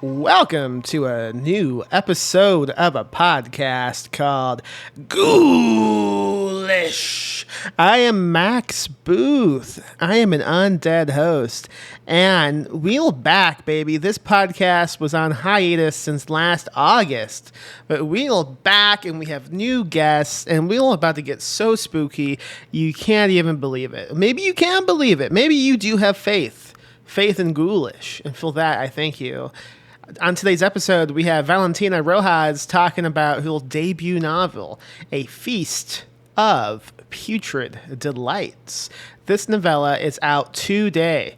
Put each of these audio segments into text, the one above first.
Welcome to a new episode of a podcast called Ghoulish. I am Max Booth. I am an undead host. And we're back, baby. This podcast was on hiatus since last August. But we're back and we have new guests. And we're about to get so spooky, you can't even believe it. Maybe you can believe it. Maybe you do have faith. Faith in Ghoulish. And for that, I thank you. On today's episode, we have Valentina Rojas talking about her debut novel, A Feast of Putrid Delights. This novella is out today,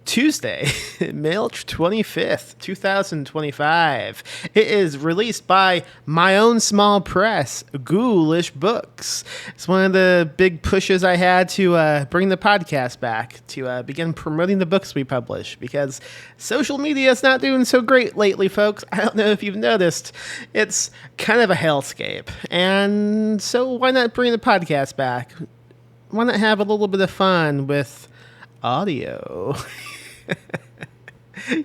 Tuesday, March 25th, 2025. It is released by my own small press, Ghoulish Books. It's one of the big pushes I had to bring the podcast back, to begin promoting the books we publish, because social media is not doing so great lately, folks. I don't know if you've noticed. It's kind of a hellscape. And so why not bring the podcast back? Why not have a little bit of fun with audio?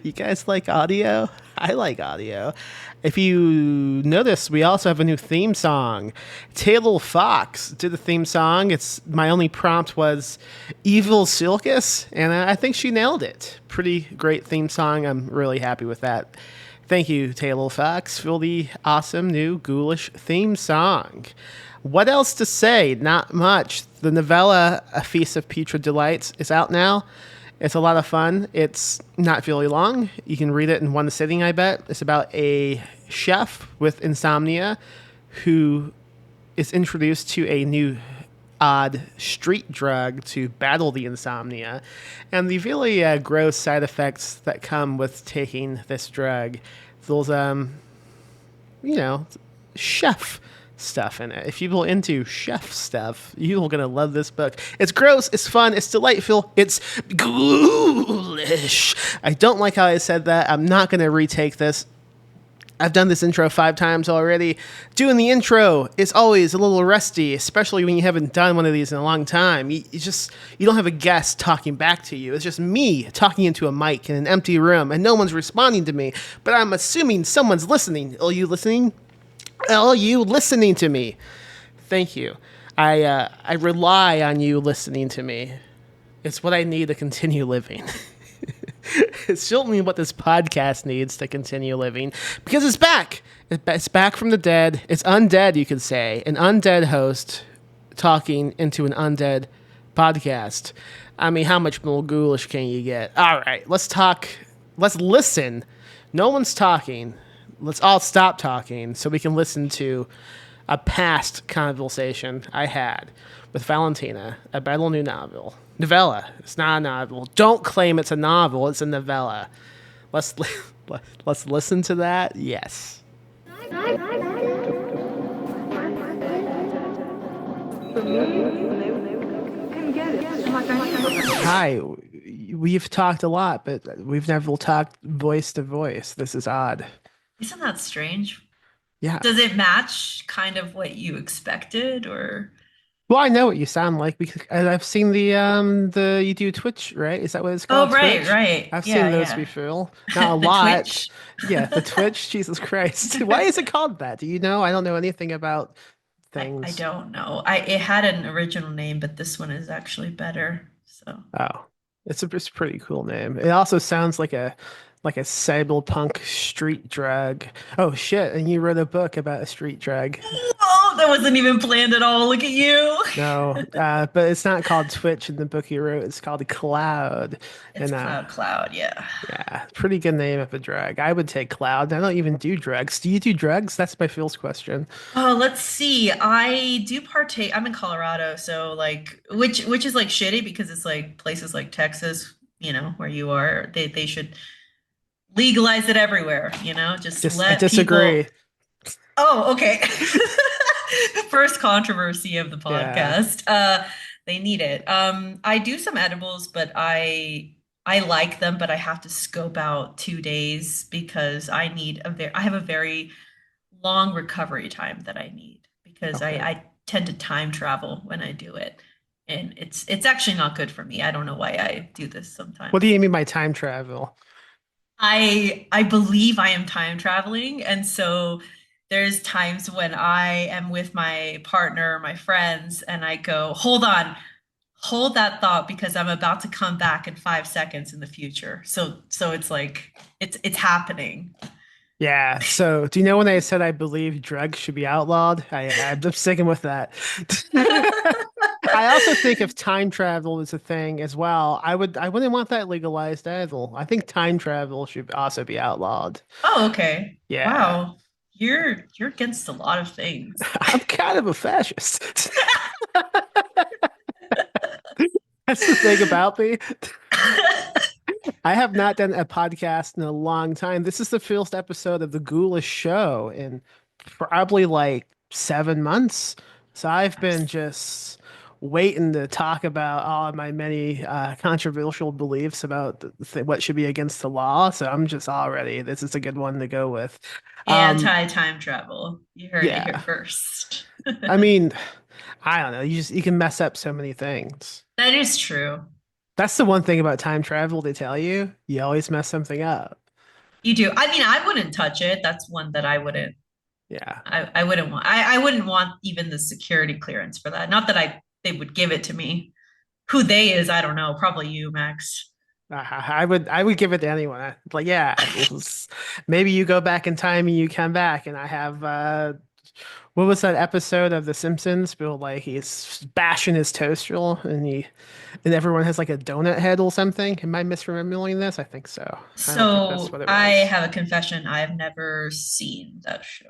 You guys like audio? I like audio. If you notice, we also have a new theme song. Taylor Fox did the theme song. My only prompt was Evil Silkus, and I think she nailed it. Pretty great theme song. I'm really happy with that. Thank you, Taylor Fox, for the awesome new Ghoulish theme song. What else to say? Not much. The novella, A Feast of Putrid Delights, is out now. It's a lot of fun. It's not really long. You can read it in one sitting, I bet. It's about a chef with insomnia who is introduced to a new odd street drug to battle the insomnia and the really gross side effects that come with taking this drug. Those, chef stuff in it. If you're into chef stuff, you're gonna love this book. It's gross, it's fun, it's delightful, it's ghoulish. I don't like how I said that. I'm not gonna retake this. I've done this intro 5 times already. Doing the intro is always a little rusty, especially when you haven't done one of these in a long time. You don't have a guest talking back to you. It's just me talking into a mic in an empty room, and no one's responding to me. But I'm assuming someone's listening. Are you listening? Are you listening to me? Thank you. I rely on you listening to me. It's what I need to continue living. It's certainly what this podcast needs to continue living, because it's back. It's back from the dead. It's undead, you could say. An undead host talking into an undead podcast. I mean, how much more ghoulish can you get? All right, let's talk. Let's listen. No one's talking. Let's all stop talking so we can listen to a past conversation I had with Valentina about a new novel. Novella. It's not a novel. Don't claim it's a novel. It's a novella. Let's listen to that. Yes. Hi. We've talked a lot, but we've never talked voice to voice. This is odd. Isn't that strange? Yeah. Does it match kind of what you expected or? Well, I know what you sound like because I've seen the you do Twitch, right? Is that what it's called? Oh, right, Twitch? right. I've Yeah, seen those yeah. before. Not a The lot. Twitch. Yeah, the Twitch. Jesus Christ. Why is it called that? Do you know? I don't know anything about I things. don't know. It had an original name, but this one is actually better. So Oh, it's a pretty cool name. It also sounds like a cyberpunk street drug. Oh shit! And you wrote a book about a street drug. oh, that wasn't even planned at all. Look at you. No, but it's not called Twitch in the book you wrote. It's called Cloud. It's And Cloud, yeah. yeah, pretty good name of a drug. I would take Cloud. I don't even do drugs. Do you do drugs? That's my first question. Oh, let's see. I do partake. I'm in Colorado, so like which is like shitty because it's like places like Texas, where you are, they should legalize it everywhere, just I let people. disagree. Oh, okay. First controversy of the Yeah. podcast. They need it. I do some edibles, but I like them, but I have to scope out 2 days because I have a very long recovery time that I need because Okay. I tend to time travel when I do it. And it's actually not good for me. I don't know why I do this What sometimes. do you mean by time travel? I believe I am time traveling, and so there's times when I am with my partner, my friends, and I go, "Hold on, hold that thought because I'm about to come back in 5 seconds in the future." So it's like it's happening. Yeah. So, do you know when I said I believe drugs should be outlawed? I'm sticking with that. I also think if time travel is a thing as well, I wouldn't want that legalized either. I think time travel should also be outlawed. Oh, okay. Yeah. Wow. You're against a lot of things. I'm kind of a fascist. That's the thing about me. I have not done a podcast in a long time. This is the first episode of the Ghoulish show in probably like 7 months. So I've been Nice. just waiting to talk about all of my many controversial beliefs about what should be against the law. So I'm just already, this is a good one to go with. Um, Anti-time travel. You heard it here yeah. first. I mean, I don't know. You can mess up so many things. That is true. That's the one thing about time travel they tell you. You always mess something up. You do. I mean, I wouldn't touch it. That's one that I wouldn't. Yeah. I wouldn't want. I wouldn't want even the security clearance for that. Not that they would give it to me. Who they is, I don't know. Probably you, Max. I would give it to anyone. Like, yeah, maybe you go back in time and you come back, and I have what was that episode of The Simpsons? Bill, like he's bashing his toaster, and everyone has like a donut head or something. Am I misremembering this? I think so. I don't think that's So what it I was. have a confession. I have never seen that show.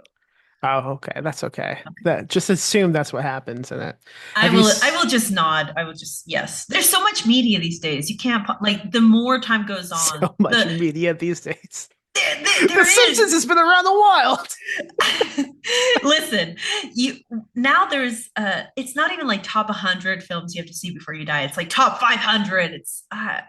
Oh, okay, that's okay. Okay. That just assume that's what happens in it. I Have you will. I will just nod. I will just yes. There's so much media these days. You can't like the more time goes on, so much media these days? The there Simpsons is. has been around a while. Listen, you now there's it's not even like top 100 films you have to see before you die. It's like top 500. It's I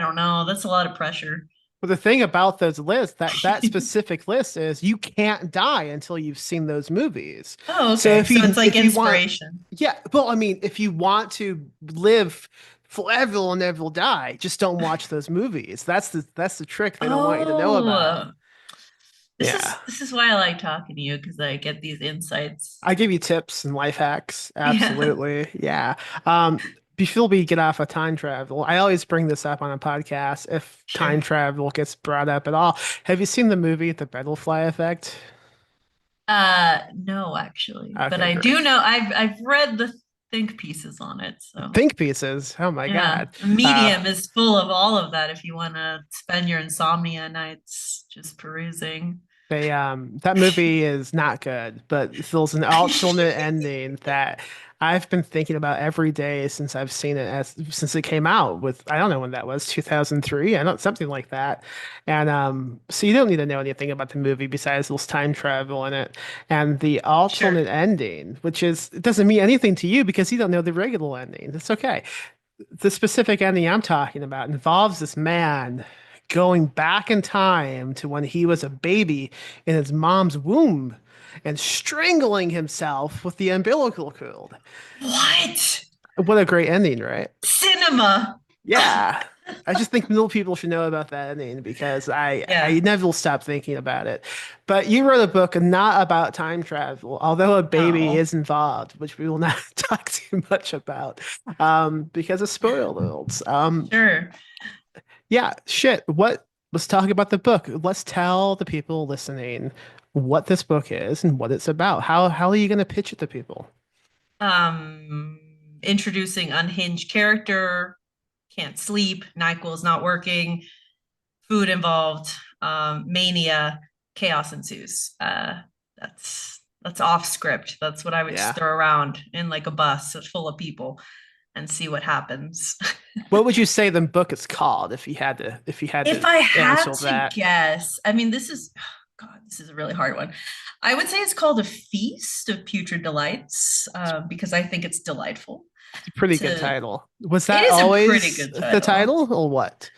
don't know. That's a lot of pressure. But the thing about those lists, that specific list is you can't die until you've seen those movies. Oh, So okay. So it's like if you want, inspiration. yeah, well, I mean, if you want to live forever and never die, just don't watch those movies. That's the trick they don't want you to know about. Oh, Yeah. this is why I like talking to you because I get these insights. I give you tips and life hacks. Yeah, Absolutely. Yeah. Before we get off of time travel, I always bring this up on a podcast if time sure. travel gets brought up at all. Have you seen the movie The Butterfly Effect? No, actually, but Okay, I great. do know I've read the think pieces on it. So Think pieces. Oh my yeah, God. Uh, Medium is full of all of that if you want to spend your insomnia nights just perusing. that movie is not good, but there's an alternate ending that I've been thinking about every day since I've seen it since it came out with I don't know when that was, 2003. I know something like that. And so you don't need to know anything about the movie besides there's time travel in it. And the Sure. alternate ending, which is it doesn't mean anything to you because you don't know the regular ending. It's okay. The specific ending I'm talking about involves this man going back in time to when he was a baby in his mom's womb and strangling himself with the umbilical cord. What? What a great ending, right? Cinema. Yeah. I just think middle people should know about that ending because I Yeah. never will stop thinking about it. But you wrote a book not about time travel, although a baby No. is involved, which we will not talk too much about because of spoilers. Sure. Yeah, shit. Let's talk about the book. Let's tell the people listening what this book is and what it's about. How are you going to pitch it to people? Um, Introducing unhinged character, can't sleep, NyQuil's not working, food involved, mania, chaos ensues. That's off script. That's what I would just Yeah. throw around in like a bus full of people and see what happens. What would you say the book is called if you had If to I had answer to that? guess, I mean, this is God, this is a really hard one. I would say it's called a feast of putrid delights because I think it's delightful It's a pretty good to. title. Was It that is a pretty always good the title. title or what?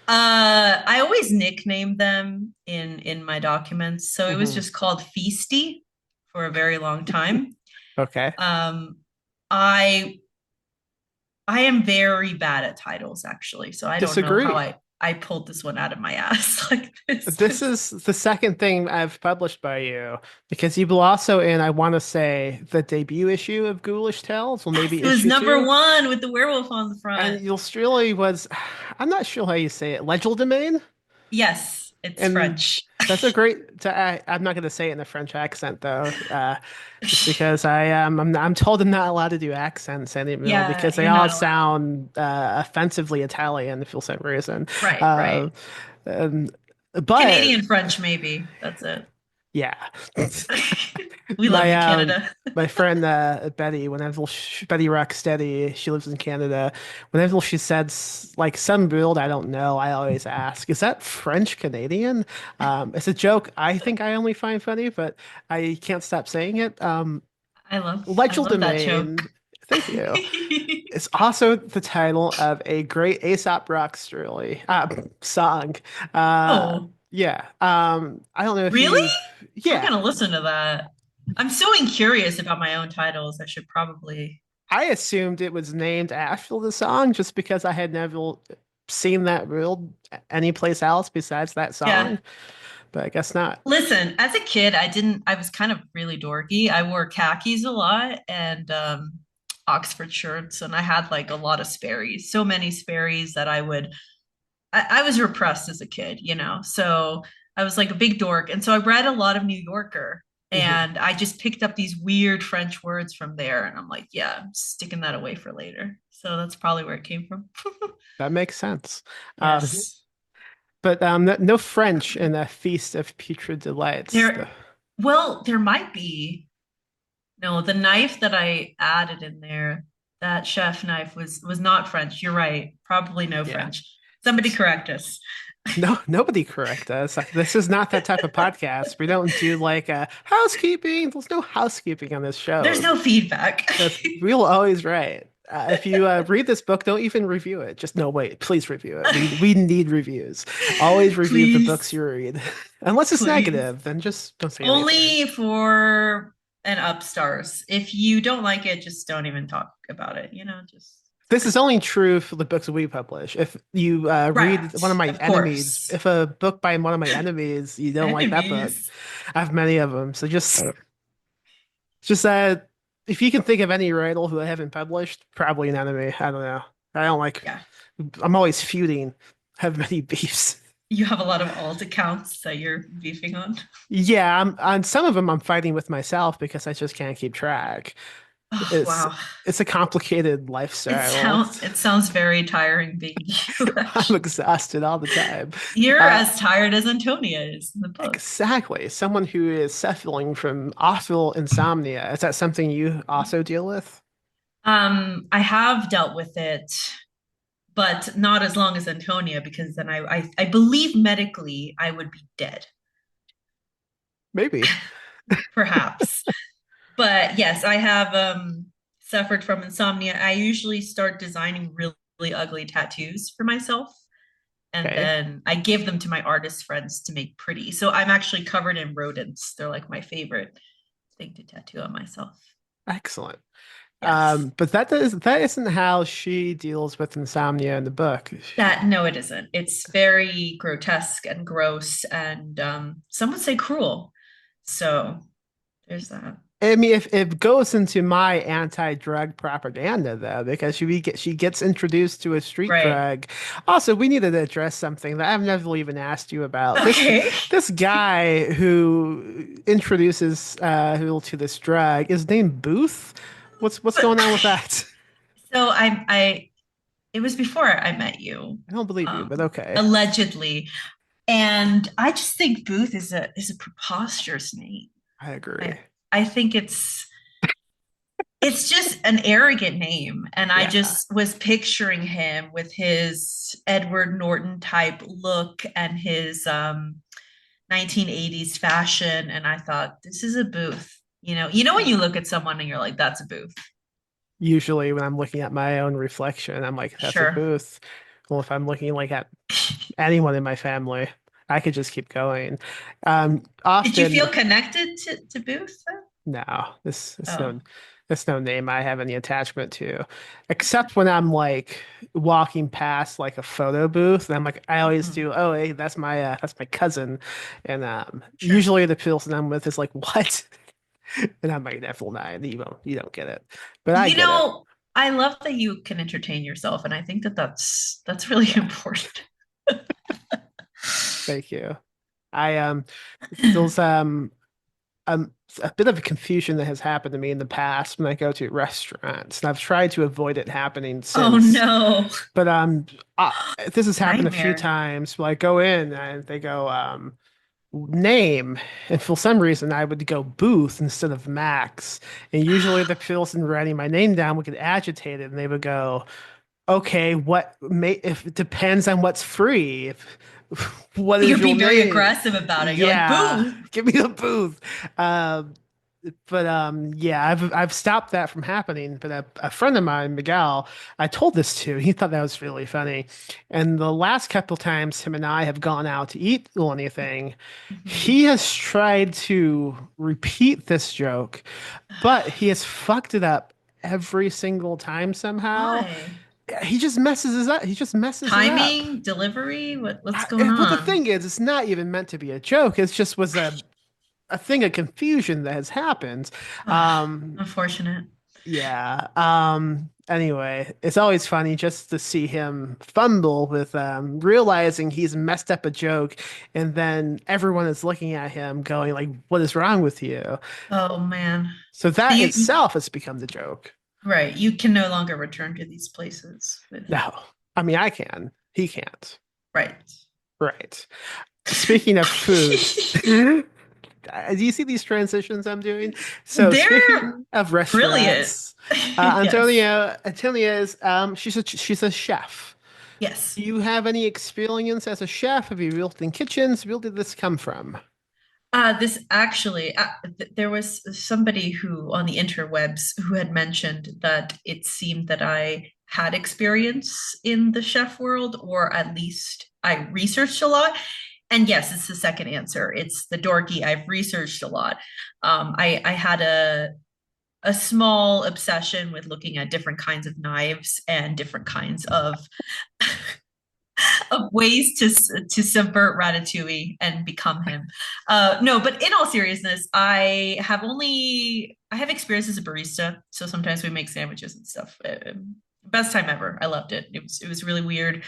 I always nickname them in my documents, so it was Hmm. just called Feasty for a very long time. Okay. Um, I I am very bad at titles actually, so I don't know how Disagree. I pulled this one out of my ass. Like This is the second thing I've published by you because you were also in, I want to say, the debut issue of Ghoulish Tales, or maybe it was issue number two. one with the werewolf on the And front. Illustrili was, I'm not sure how you say it, legerdemain? Yes, it's And French. that's a great, I'm not going to say it in a French accent though, just because I'm told I'm not allowed to do accents anymore Yeah, because they you're all not allowed. sound offensively Italian for some reason. Right, Uh, right. um, but Canadian French, maybe. That's it. yeah. We love My you, Canada. my friend Betty, Betty Rocksteady, she lives in Canada. Whenever she says like some word I don't know, I always ask, "Is that French Canadian?" It's a joke. I think I only find funny, but I can't stop saying it. I love that joke. Legerdemain. Thank you. It's also the title of a great Aesop Rock story song. Oh, Yeah. I don't know if really? you've. I'm Yeah. gonna listen to that. I'm so curious about my own titles. I should probably, I assumed it was named after the song just because I had never seen that ruled anyplace else besides that yeah. song, but I guess not. Listen, as a kid, I was kind of really dorky. I wore khakis a lot and Oxford shirts, and I had like a lot of Sperry's, so many Sperry's that I was repressed as a kid, you know? So I was like a big dork. And so I read a lot of New Yorker Mhm. and I just picked up these weird French words from there. And I'm like, yeah, I'm sticking that away for later. So that's probably where it came from. That makes sense. Uh, Yes. but no French in a Feast of Putrid Delights. There, well, there might be. No, the knife that I added in there, that chef knife was not French. You're right. Probably no Yeah. French. Somebody correct us. No, nobody correct us. This is not that type of podcast. We don't do like housekeeping. There's no housekeeping on this There's show. no feedback. That's we'll always right. If you read this book, don't even review it. Just no, wait, please review it. We need reviews. Always review the books Please, you read, unless it's please. negative. Then just don't say anything. Only for an upstars. If you don't like it, just don't even talk about it. You know, just This is only true for the books we publish. If you read one of right. my Of enemies, course. if a book by one of my enemies, you don't like that book, Enemies. I have many of them. So just if you can think of any writer who I haven't published, probably an enemy. I don't know. I don't like. Yeah. I'm always feuding. Have many beefs. You have a lot of alt accounts that you're beefing on. Yeah, I'm on some of them. I'm fighting with myself because I just can't keep track. Oh, It's wow. it's a complicated lifestyle. It sounds very tiring being you, I'm actually. exhausted all the time. You're Uh, as tired as Antonia is in the book. exactly. Someone who is suffering from awful insomnia. Is that something you also deal with? I have dealt with it, but not as long as Antonia, because then I believe medically I would be dead, Maybe. perhaps. But yes, I have suffered from insomnia. I usually start designing really ugly tattoos for myself, and Okay. then I give them to my artist friends to make pretty. So I'm actually covered in rodents. They're like my favorite thing to tattoo on myself. Excellent. Yes. But that isn't how she deals with insomnia in the book. That no, it isn't. It's very grotesque and gross, and some would say cruel. So there's that. I mean, if it goes into my anti-drug propaganda though, because she gets introduced to a street Right. drug. Also, we needed to address something that I've never even asked you about. Okay. This guy who introduces who to this drug is named Booth. What's going on with that? So I it was before I met you, I don't believe you, but okay. allegedly, and I just think Booth is a preposterous name. I agree. I think it's just an arrogant name, and I Yeah. just was picturing him with his Edward Norton type look and his 1980s fashion, and I thought this is a Booth. You know when you look at someone and you're like, that's a Booth. Usually when I'm looking at my own reflection, I'm like, that's a Sure. Booth. Well, if I'm looking like at anyone in my family, I could just keep going. Did you feel Often, connected to Booth then? no, this is Oh, no. It's no name I have any attachment to, except when I'm like walking past like a photo booth, and I'm like, I always Mhm. do. Oh, hey, that's my cousin, and Sure. usually the person I'm with is like, what? And I'm like, F9, you don't get it, but I You get it. know, I love that you can entertain yourself, and I think that that's really Yeah, important. thank you. I those a bit of a confusion that has happened to me in the past when I go to restaurants, and I've tried to avoid it happening Oh since. no. But uh, this has happened a few Nightmare. times. Where I go in and they go name, and for some reason I would go Booth instead of Max. And usually the person writing my name down would get agitated, and they would go, "Okay, what may if it depends on what's free. If what You're is your being very name? aggressive about it. You're like, Yeah, boo. give me the Booth." Um, but yeah, I've stopped that from happening. But a friend of mine, Miguel, I told this to. He thought that was really funny. And the last couple times him and I have gone out to eat or anything, Mhm. he has tried to repeat this joke, but he has fucked it up every single time somehow. Why? He just messes it up. He just messes it up. Timing, delivery, what's going Well, the on? thing is, it's not even meant to be a joke. It just was a thing of confusion that has happened. Um, Unfortunate. yeah. Anyway, it's always funny just to see him fumble with realizing he's messed up a joke, and then everyone is looking at him going like, "What is wrong with you?" Oh man. So So that you itself has become the joke. right, you can no longer return to these places with No, I mean I can. He can't. right. Right. Speaking of food, do you see these transitions I'm doing? So They're speaking of brilliant. restaurants, Yes. Antonia is she's a chef. Yes. Do you have any experience as a chef? Have you worked in kitchens? Where did this come from? This actually, there was somebody who on the interwebs who had mentioned that it seemed that I had experience in the chef world, or at least I researched a lot. And yes, it's the second answer. It's the dorky. I've researched a lot. I had a small obsession with looking at different kinds of knives and different kinds of ways to subvert Ratatouille and become him. No, but in all seriousness, I have experience as a barista, so sometimes we make sandwiches and stuff. Best time ever. I loved it. It was really weird,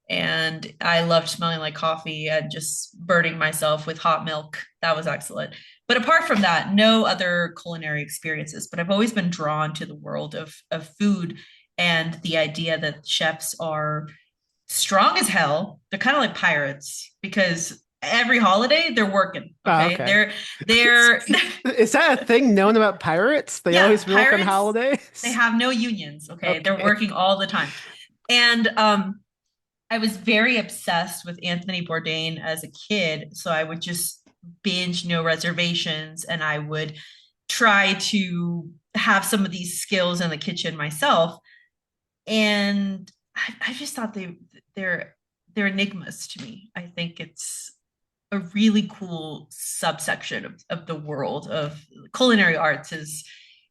and I loved smelling like coffee and just burning myself with hot milk. That was excellent. But apart from that, no other culinary experiences. But I've always been drawn to the world of food and the idea that chefs are strong as hell. They're kind of like pirates because every holiday they're working. Oh, Okay, okay. they're Is that a thing known about pirates? They yeah, always work on pirates. They holidays? have no unions. Okay, they're Okay. working all the time. And I was very obsessed with Anthony Bourdain as a kid, so I would just binge no reservations, and I would try to have some of these skills in the kitchen myself. And I just thought they're they're enigmas to me. I think it's a really cool subsection of the world of culinary arts is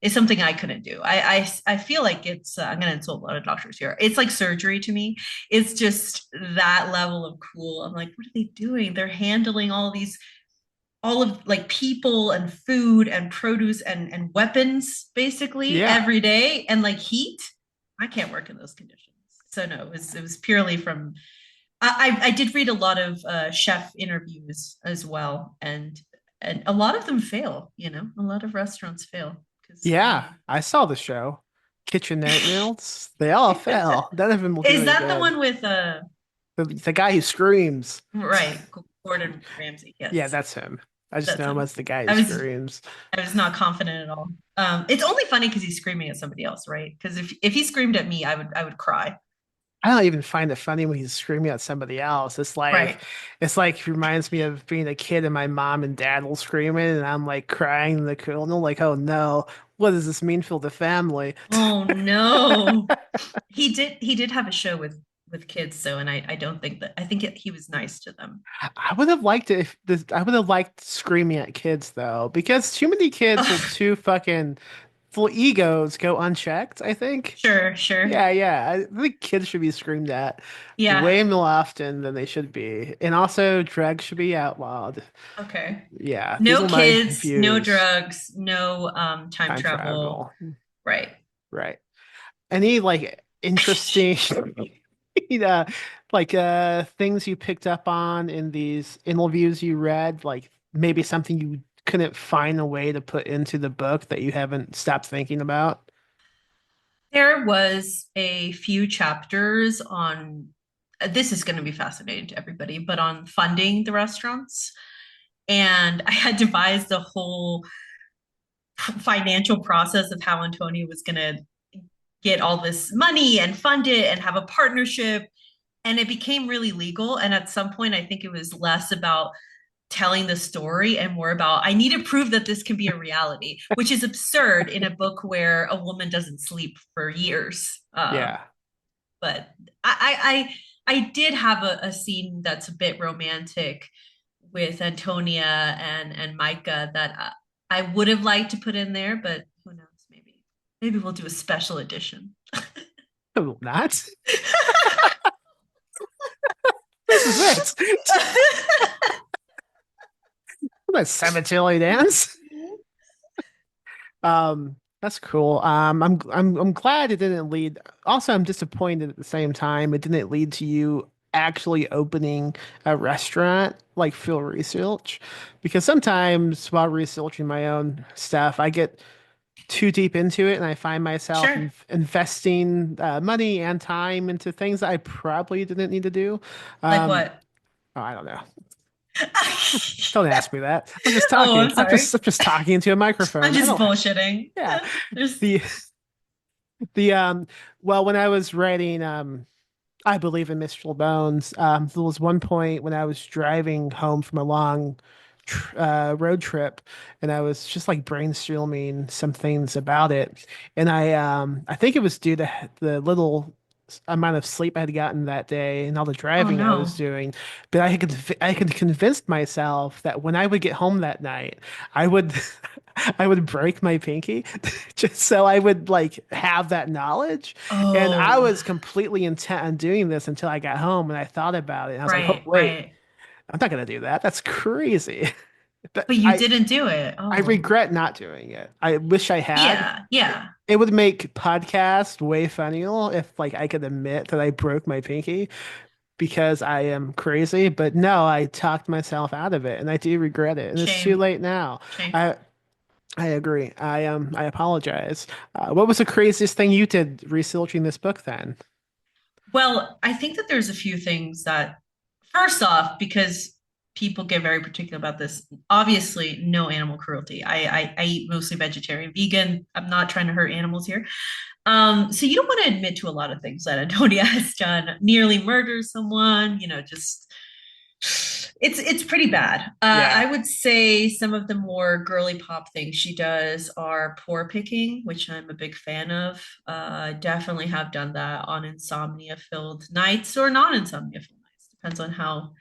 something I couldn't do. I feel like it's I'm going to insult a lot of doctors here. It's like surgery to me. It's just that level of cool. I'm like, what are they doing? They're handling all of like people and food and produce and weapons basically Yeah. every day and like heat. I can't work in those conditions. So no, it was purely from I did read a lot of chef interviews as well, and a lot of them fail. A lot of restaurants fail because Yeah. I saw the show. Kitchen Nightmares. They all fell. None of them will do is any that the good. one with The guy who screams. right Gordon Ramsay? Yeah, Yes, that's him. I just that's know him him. as the guy who I was screams. I was not confident at all. It's only funny because he's screaming at somebody else, right? Because if he screamed at me, I would cry. I don't even find it funny when he's screaming at somebody else. Right. It's like it reminds me of being a kid and my mom and dad will screaming and I'm like crying in the corner, like, oh no, what does this mean for the family? Oh no. He did have a show with kids, so and I don't think that I think he was nice to them. I would have liked it if this, I would have liked screaming at kids though, because too many kids are too fucking full egos go unchecked, I think. Sure, sure. Yeah. I think kids should be screamed at Yeah. way more often than they should be. And also, drugs should be outlawed. Okay. Yeah, these No are my kids, no views. drugs, no time Time travel. travel. Right. Right. Any like interesting uh things you picked up on in these interviews you read, like maybe something you couldn't find a way to put into the book that you haven't stopped thinking about? There was a few chapters on this is going to be fascinating to everybody, but on funding the restaurants. And I had devised a whole financial process of how Antonio was going to get all this money and fund it and have a partnership. And it became really legal. And at some point, I think it was less about telling the story and more about I need to prove that this can be a reality, which is absurd in a book where a woman doesn't sleep for years. Yeah. But I did have a scene that's a bit romantic with Antonia and Micah that I would have liked to put in there, but who knows? Maybe we'll do a special edition. Oh, not. This is it. That cemetery dance. That's cool. I'm glad it didn't lead. Also, I'm disappointed at the same time it didn't lead to you actually opening a restaurant like Phil Research, because sometimes while researching my own stuff, I get too deep into it and I find myself Sure. investing money and time into things that I probably didn't need to do. Like Um, what? oh, I don't know. Don't ask me that. I'm just Oh, talking. I'm sorry. I'm just talking into a I'm microphone. I just don't. bullshitting. Yeah. There's The the well, when I was writing I believe in Mystical Bones, there was one point when I was driving home from a long road trip, and I was just like brainstorming some things about it, and I think it was due to the little amount of sleep I had gotten that day and all the oh driving I was no. doing, but I had convinced myself that when I would get home that night, I would I would break my pinky just so I would like have that knowledge. And I Oh, was completely intent on doing this until I got home and I thought about it. And I was like, oh, right, wait, right. I'm not going to do that. That's crazy. But But you didn't do it. I Oh, regret not doing it. I wish I had. yeah, yeah. It would make podcast way funnier if like I could admit that I broke my pinky because I am crazy. But no, I talked myself out of it and I do regret it. And it's too Shame, late now. shame. I I agree. I apologize. What was the craziest thing you did researching this book then? Well, I think that there's a few things that, first off, because people get very particular about this, obviously, no animal cruelty. I eat mostly vegetarian, vegan. I'm not trying to hurt animals here. So you don't want to admit to a lot of things that Antonia has done. Nearly murder someone, just it's pretty bad. I Yeah. would say some of the more girly pop things she does are poor picking, which I'm a big fan of. Definitely have done that on insomnia filled nights or non insomnia filled nights. Depends on how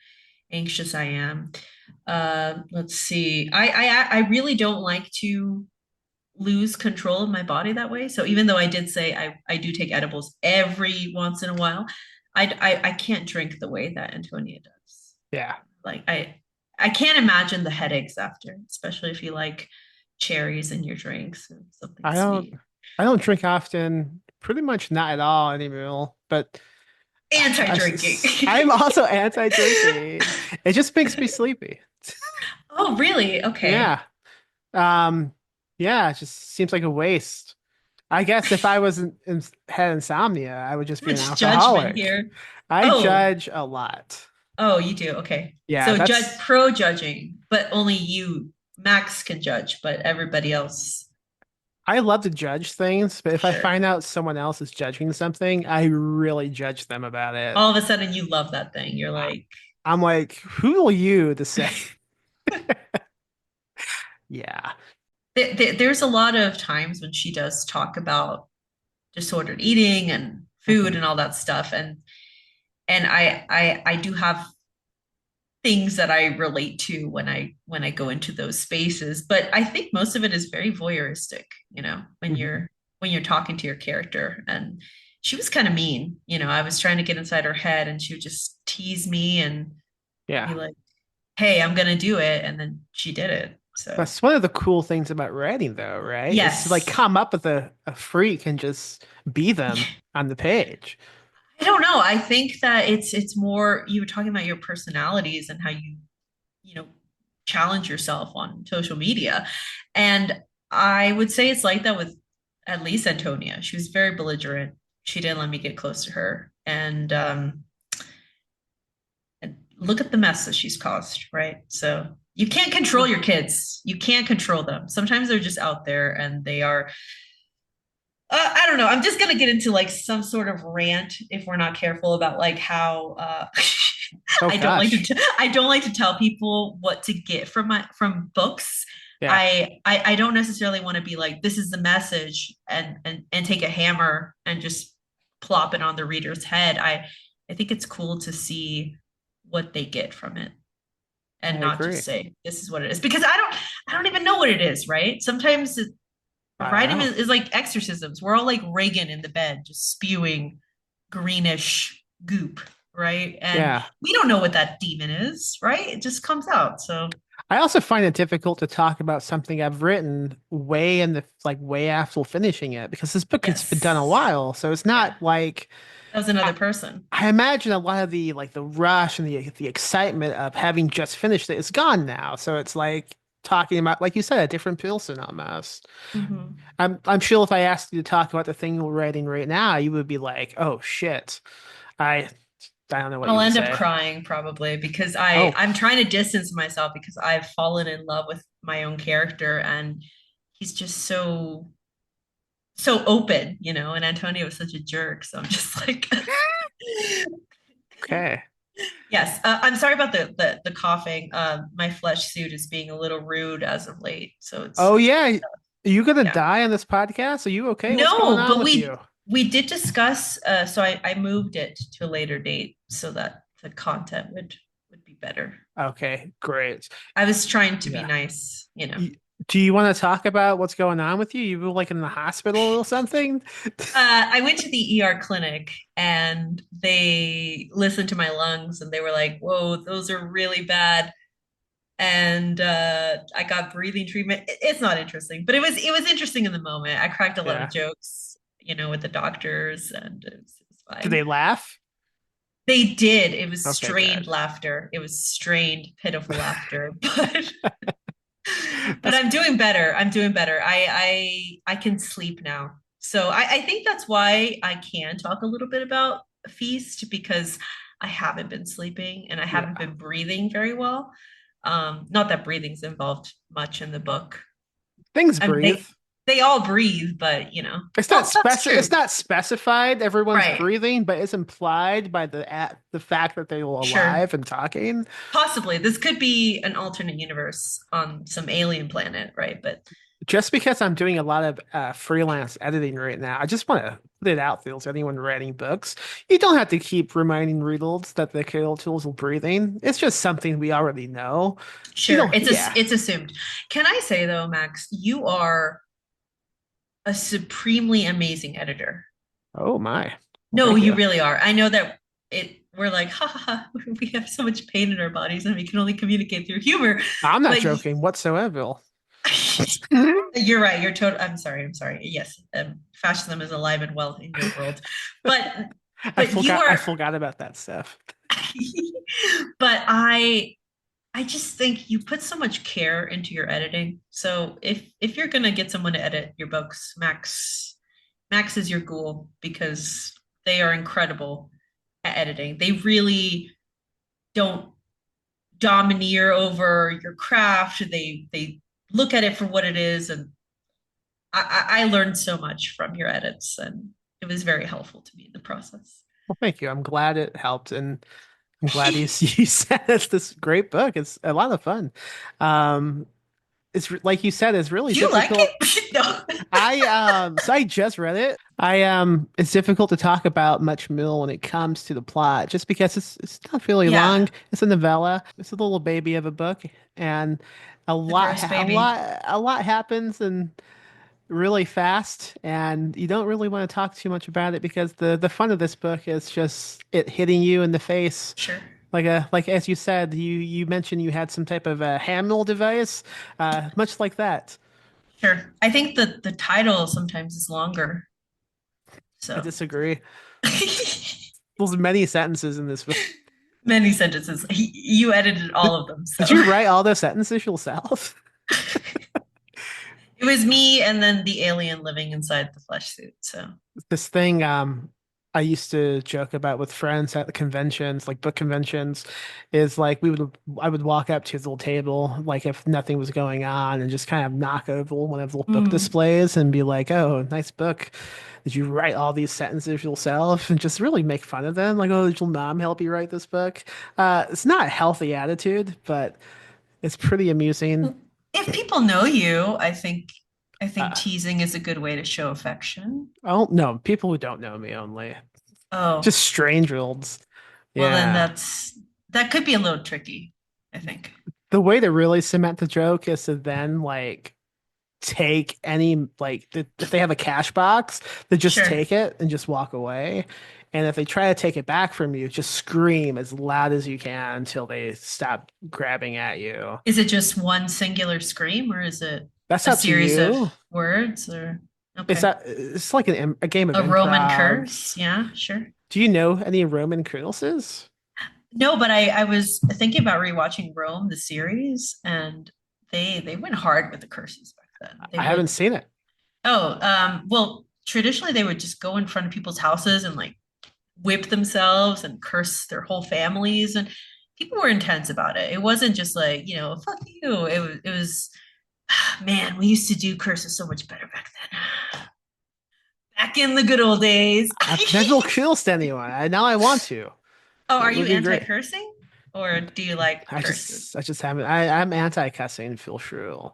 anxious I am. Let's see. I really don't like to lose control of my body that way. So even though I did say I do take edibles every once in a while, I can't drink the way that Antonia does. Yeah. Like I can't imagine the headaches after, especially if you like cherries in your drinks and something I don't sweet. I don't drink often, pretty much not at all anymore, but Anti-drinking. I'm also anti-drinking. It just makes me sleepy. Oh, really? Okay. Yeah. Um, yeah, it just seems like a waste. I guess if I wasn't had insomnia, I would just Too be an much judgment alcoholic. here. I Oh, judge a lot. oh, you do. Okay. Yeah, So judge that's pro judging, but only you, Max, can judge, but everybody else, I love to judge things, but if I sure. find out someone else is judging something, I really judge them about it. All of a sudden you love that thing. You're I- like, I'm like, who are you to say? Yeah. there's a lot of times when she does talk about disordered eating and food Mhm. and all that stuff. And I do have things that I relate to when I go into those spaces. But I think most of it is very voyeuristic, Mhm. when you're talking to your character. And she was kind of mean, I was trying to get inside her head and she would just tease me and be Yeah. like, "Hey, I'm gonna do it," and then she did it. So That's one of the cool things about writing, though, right? It's to like yes. come up with a freak and just be them on the page. I don't know. I think that it's more you were talking about your personalities and how you know, challenge yourself on social media. And I would say it's like that with at least Antonia. She was very belligerent. She didn't let me get close to her. And look at the mess that she's caused, right? So you can't control your kids. You can't control them. Sometimes they're just out there and they are I don't know. I'm just gonna get into like some sort of rant if we're not careful about like how Oh gosh. I don't like to tell people what to get from books. Yeah, I don't necessarily want to be like this is the message and take a hammer and just plop it on the reader's head. I think it's cool to see what they get from it and I not agree. just say this is what it is because I don't even know what it is, right? Sometimes I writing know. is like exorcisms. We're all like Reagan in the bed, just spewing greenish goop, right? And Yeah. we don't know what that demon is, right? It just comes out. So I also find it difficult to talk about something I've written way in the like way after finishing it because this book has been done a yes, while. So it's yeah, not like that was I, another person. I imagine a lot of the like the rush and the excitement of having just finished it is gone now. So it's like talking about, like you said, a different person almost. Mm-hmm. I'm sure if I asked you to talk about the thing you're writing right now, you would be like, "Oh shit." I I don't know what you I'll would end up say. crying probably because Oh, I'm trying to distance myself because I've fallen in love with my own character and he's just so open, and Antonio was such a jerk. So I'm just like okay. Yes, I'm sorry about the coughing. My flesh suit is being a little rude as of late, so Oh it's yeah. Are you gonna yeah. die on this podcast? Are you okay? What's going No, on but with you? we did discuss. So I moved it to a later date so that the content would be better. Okay, great. I was trying to be Yeah. nice. Y- Do you want to talk about what's going on with you? You were like in the hospital or something? I went to the ER clinic and they listened to my lungs and they were like, "Whoa, those are really bad." And I got breathing treatment. It's not interesting, but it was interesting in the moment. I cracked a lot of Yeah. jokes, with the doctors, and it was Did fine. they laugh? They did. It was Okay, strained good. laughter. It was strained, pitiful laughter. But That's I'm good. doing better. I'm doing better. I can sleep now. So I think that's why I can talk a little bit about feast because I haven't been sleeping and I haven't Yeah. been breathing very well. Not that breathing's involved much in the book. Things I mean, breathe. they all breathe, but well, that's It's true. not specified everyone's Right. breathing, but it's implied by the fact that they were Sure. alive and talking. Possibly. This could be an alternate universe on some alien planet, right? But Just because I'm doing a lot of freelance editing right now, I just want to put it out there to anyone writing books. You don't have to keep reminding readers that the kill tools are breathing. It's just something we already know. You sure, don't, yeah. it's assumed. Can I say though, Max, you are a supremely amazing editor. Oh my. Well, No, thank you you. really are. I know that we're like, ha ha ha, we have so much pain in our bodies and we can only communicate through humor. I'm not But joking whatsoever. you're right. You're total. I'm sorry. I'm sorry. Yes, fascism is alive and well in your world, but you I are. forgot about that stuff. But I just think you put so much care into your editing. So if you're gonna get someone to edit your books, Max is your ghoul because they are incredible at editing. They really don't domineer over your craft. They look at it for what it is, and I learned so much from your edits, and it was very helpful to me in the process. Well, thank you. I'm glad it helped, and I'm glad you you said it's this great book. It's a lot of fun. Um, like you said, it's really Do you like difficult. it? No. I just read it. It's difficult to talk about much more when it comes to the plot, just because it's not really long. Yeah, It's a novella. It's a little baby of a book, and the gross baby. a lot happens and really fast, and you don't really want to talk too much about it because the fun of this book is just it hitting you in the face. Sure. Like as you said, you mentioned you had some type of a Hamill device, much like that. Sure. I think that the title sometimes is longer. I So disagree. There's many sentences in this book. many sentences. You edited all Did, of them. So did you write all those sentences yourself? it was me and then the alien living inside the flesh suit. So, This thing I used to joke about with friends at the conventions, like book conventions, is like I would walk up to his little table, like if nothing was going on, and just kind of knock over one of the little book mm. displays and be like, "Oh, nice book. Did you write all these sentences yourself?" And just really make fun of them, like, "Oh, did your mom help you write this book?" It's not a healthy attitude, but it's pretty amusing. If people know you, I think Uh, teasing is a good way to show affection. oh no, people who don't know me only, Oh, just strangers. well then Yeah. that could be a little tricky, I think. The way to really cement the joke is to then like take any if they have a cash box, they just Sure. take it and just walk away. And if they try to take it back from you, just scream as loud as you can until they stop grabbing at you. Is it just one singular scream or is it That's a up to series of you. words or okay. It's like a game of A Roman improv. curse? Yeah, sure. Do you know any Roman curses? No, but I was thinking about rewatching Rome, the series, and they went hard with the curses back then. They I haven't would seen it. well, traditionally they would just go in front of people's houses and like whip themselves and curse their whole families and people were intense about it. It wasn't just like, fuck you. It was man, we used to do curses so much better back then. Back in the good old days. I've never cursed anyone. Now I want to. Oh, It are you would be great. anti-cursing? Or do you like curses? I just haven't. I'm anti-cussing for sure.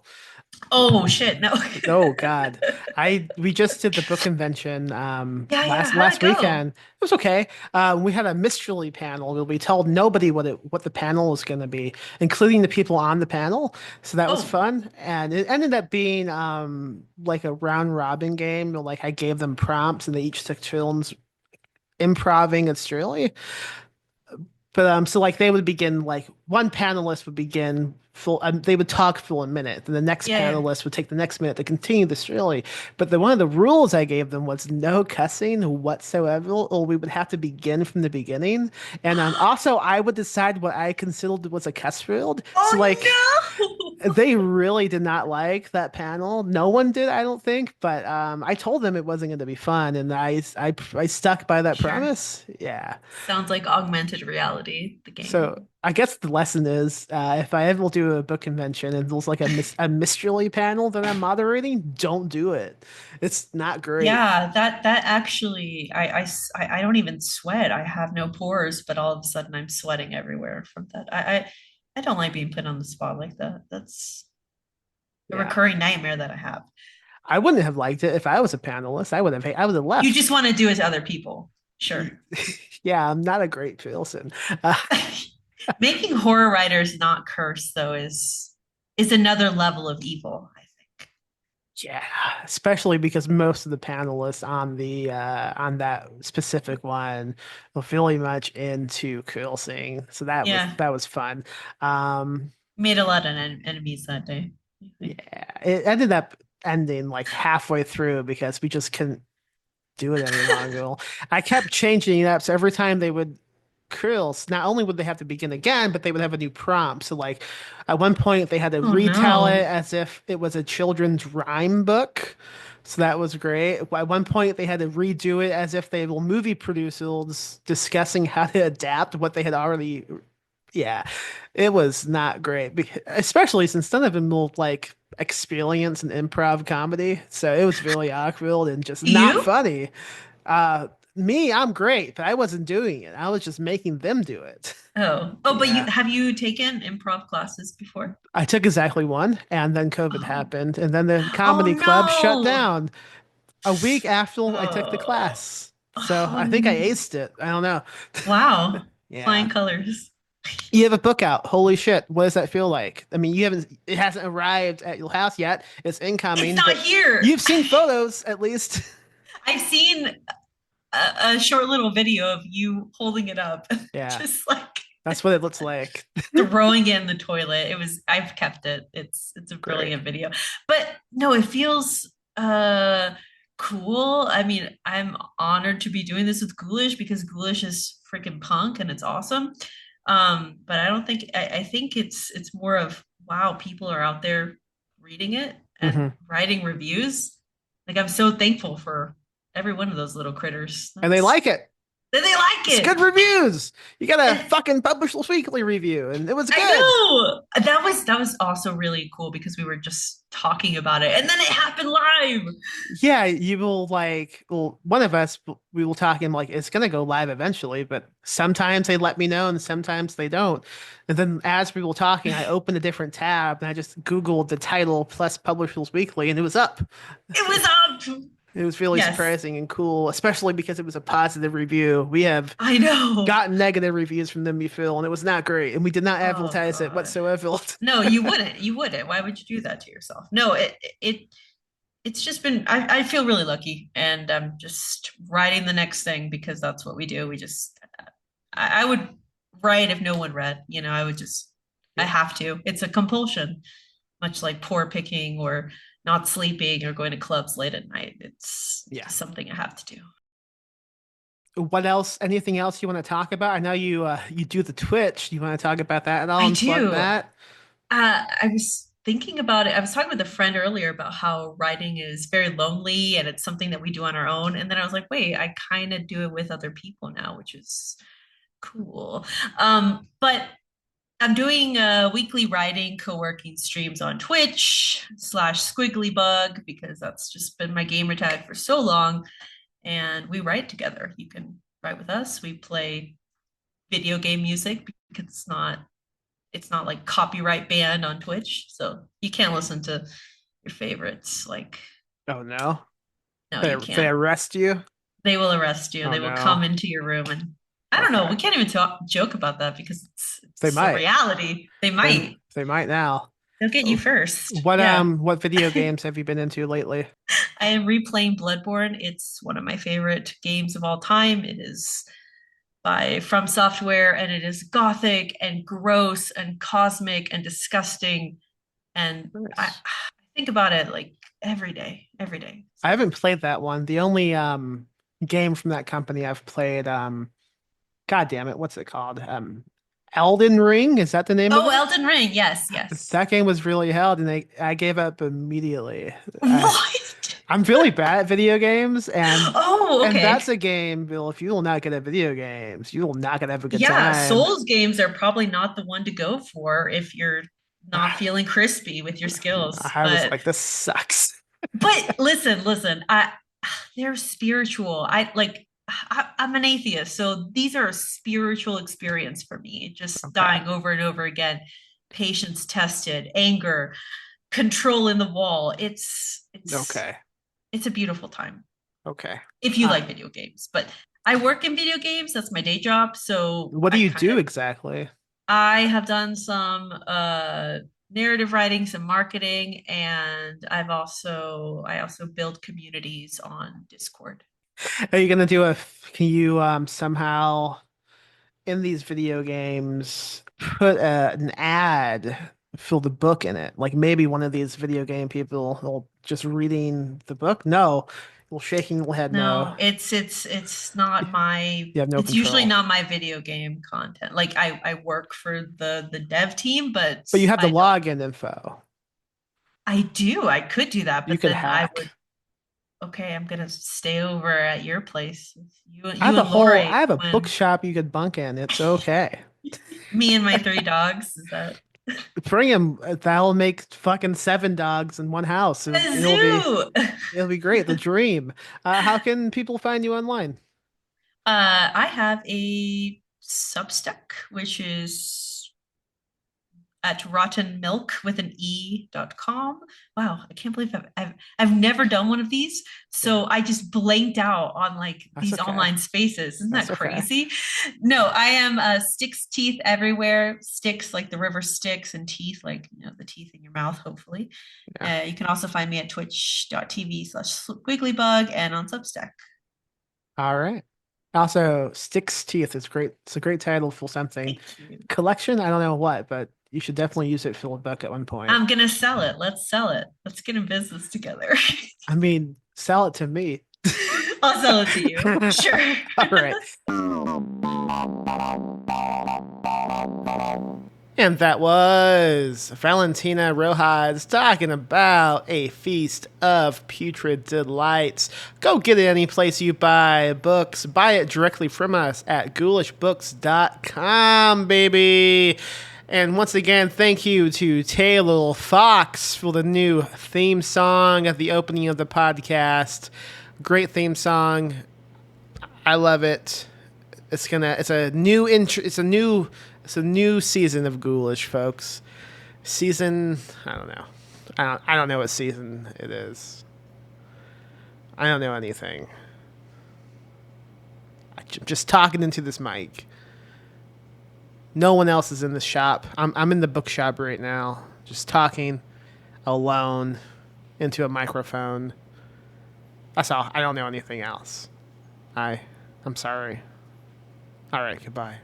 Oh shit, no. Oh God, I we just did the book convention Yeah, yeah. How'd it last go? weekend. It was okay. We had a mystery panel where we told nobody what the panel was going to be, including the people on the panel. So that was Oh, fun, and it ended up being like a round robin game. Like I gave them prompts, and they each took turns improving a story. But so like they would begin like one panelist would begin full they would talk for a minute, then the next yeah, yeah. panelist would take the next minute to continue the story. But one of the rules I gave them was no cussing whatsoever, or we would have to begin from the beginning. And also I would decide what I considered was a cuss word. So like Oh no. they really did not like that panel. No one did, I don't think, but I told them it wasn't going to be fun, and I stuck by that Sure. promise. Yeah. Sounds like augmented reality, the So game. I guess the lesson is, if I ever do a book convention and there's like a mystery panel that I'm moderating, don't do it. It's not great. Yeah, that actually, I don't even sweat. I have no pores, but all of a sudden I'm sweating everywhere from that. I don't like being put on the spot like that. That's a Yeah, recurring nightmare that I have. I wouldn't have liked it if I was a panelist. I would have You just left. want to do as other people. Sure. Yeah, I'm not a great person. Uh, Making horror writers not curse though is another level of evil, I think. yeah, especially because most of the panelists on that specific one were really much into cursing, so Yeah, that was fun. Um, made a lot of enemies that day, I think. yeah, it ended up ending like halfway through because we just couldn't do it any longer. I kept changing it up, so every time they would curls, not only would they have to begin again, but they would have a new prompt. So like at one point they had to Oh retell it no. as if it was a children's rhyme book. So that was great. At one point they had to redo it as if they were movie producers discussing how to adapt what they had already. Yeah, it was not great, especially since none of them were like experience in improv comedy. So it was really awkward and just not You? funny. Me, I'm great, but I wasn't doing it. I was just making them do it. Oh, but Yeah. you taken improv classes before? I took exactly one, and then COVID Oh, happened, and then the oh comedy club shut no. down a week after I took the Oh, class. So oh, I think I aced it. I don't know. wow. Yeah. Flying colors. You have a book out. Holy shit. What does that feel like? I mean, it hasn't arrived at your house yet. It's It's incoming, not but here. you've seen photos at least. I've seen a short little video of you holding it up, Yeah, just like that's what it looks like. throwing it in the toilet. I've kept it. It's a Great. brilliant video. But no, it feels cool. I mean, I'm honored to be doing this with Ghoulish because Ghoulish is freaking punk and it's awesome. But I don't think I think it's more of wow, people are out there reading it and Hmm. writing reviews. Like I'm so thankful for every one of those little critters. And they That's like it. that they like It's good it. reviews. You got a And fucking Publishers Weekly review, and it was I good. know that was also really cool because we were just talking about it and then it happened live. Yeah, you will like, well, one of us, we will talk and like, it's gonna go live eventually, but sometimes they let me know and sometimes they don't. And then as we were talking, I opened a different tab and I just Googled the title plus Publishers Weekly and it was up. It was up. It was really Yes, surprising and cool, especially because it was a positive review. We have I know. gotten negative reviews from them before, and it was not great, and we did not Oh advertise it God. whatsoever. No, you wouldn't. You wouldn't. Why would you do that to yourself? No, it's just been I feel really lucky and I'm just writing the next thing because that's what we do. We just I would write if no one read, I would just I Yeah. have to. It's a compulsion, much like poor picking or not sleeping or going to clubs late at night. It's Yeah. just something I have to do. What else? Anything else you want to talk about? I know you do the Twitch. You want to talk about that at all I and plug do. that? I was thinking about it. I was talking with a friend earlier about how writing is very lonely and it's something that we do on our own. And then I was like, wait, I kind of do it with other people now, which is cool. But I'm doing weekly writing co-working streams on Twitch slash Squiggly Bug because that's just been my gamer tag for so long. And we write together. You can write with us. We play video game music because it's not like copyright banned on Twitch, so you can't listen to your favorites. Like, Oh no. no, They you they can't. arrest you? They will arrest you. Oh They will come no. into your room, and I don't know. Okay. We can't even joke about that because They it's a might. reality. They They might. they might now. They'll get you Oh, first. Yeah. what video games have you been into lately? I am replaying Bloodborne. It's one of my favorite games of all time. It is by From Software, and it is gothic and gross and cosmic and disgusting. And I Nice. think about it like every day, every day. I So, haven't played that one. The only game from that company I've played, God damn it, what's it called? Elden Ring, is that the name of oh, it? Elden Ring. Yes, yes. That game was really held and I gave up immediately. I What? I'm really bad at video games Oh, and okay. that's a game, Bill, if you will not get at video games, you will not gonna have a good Yeah, time. Souls games are probably not the one to go for if you're not feeling crispy with your skills. I was But like, this sucks. listen. They're spiritual. I'm an atheist, so these are a spiritual experience for me. Just Okay. dying over and over again, patience tested, anger, control in the wall. Okay. It's a beautiful time Okay. if you Uh, like video games. But I work in video games. That's my day job, so what do you do exactly? I have done some narrative writing, some marketing, and I also build communities on Discord. Are you gonna do can you somehow in these video games put an ad for the book in it? Like maybe one of these video game people will just reading the book? No. Well, shaking the head no. No, it's not my You have no it's usually control. not my video game content. Like I work for the dev team, but But you have the I don't login info. I do. I could do that, You but could then I would hack. okay, I'm gonna stay over at your place. You and I Lori have a when bookshop you could bunk in. It's okay. me and my three dogs, is that Bring him. That'll make fucking seven dogs in one house. a zoo? It'll be great. The dream. How can people find you online? I have a Substack, which is at rottenmilk with an e.com. Wow, I can't believe I've never done one of these. Yeah, So I just blanked out on like that's these okay. online spaces. Isn't That's that okay. crazy? No, I am Sticks Teeth Everywhere. Sticks like the river Styx, and teeth like the teeth in your mouth, hopefully. Yeah. You can also find me at twitch.tv/squigglybug and on Substack. All right. Also, Sticks Teeth is great. It's a great title for something. Thank you. Collection, I don't know what, but you should definitely use it for a book at one point. I'm gonna sell it. Let's sell it. Let's get in business together. I mean, sell it to me. I'll sell it to you. Sure. All right. And that was Valentina Rojas talking about a feast of putrid delights. Go get it any place you buy books. Buy it directly from us at ghoulishbooks.com, baby. And once again, thank you to Taylor Fox for the new theme song at the opening of the podcast. Great theme song. I love it. It's a new intro. It's a new season of Ghoulish, folks. Season, I don't know. I don't know what season it is. I don't know anything. I'm just talking into this mic. No one else is in the shop. I'm in the bookshop right now, just talking alone into a microphone. That's all. I don't know anything else. I'm sorry. All right, goodbye.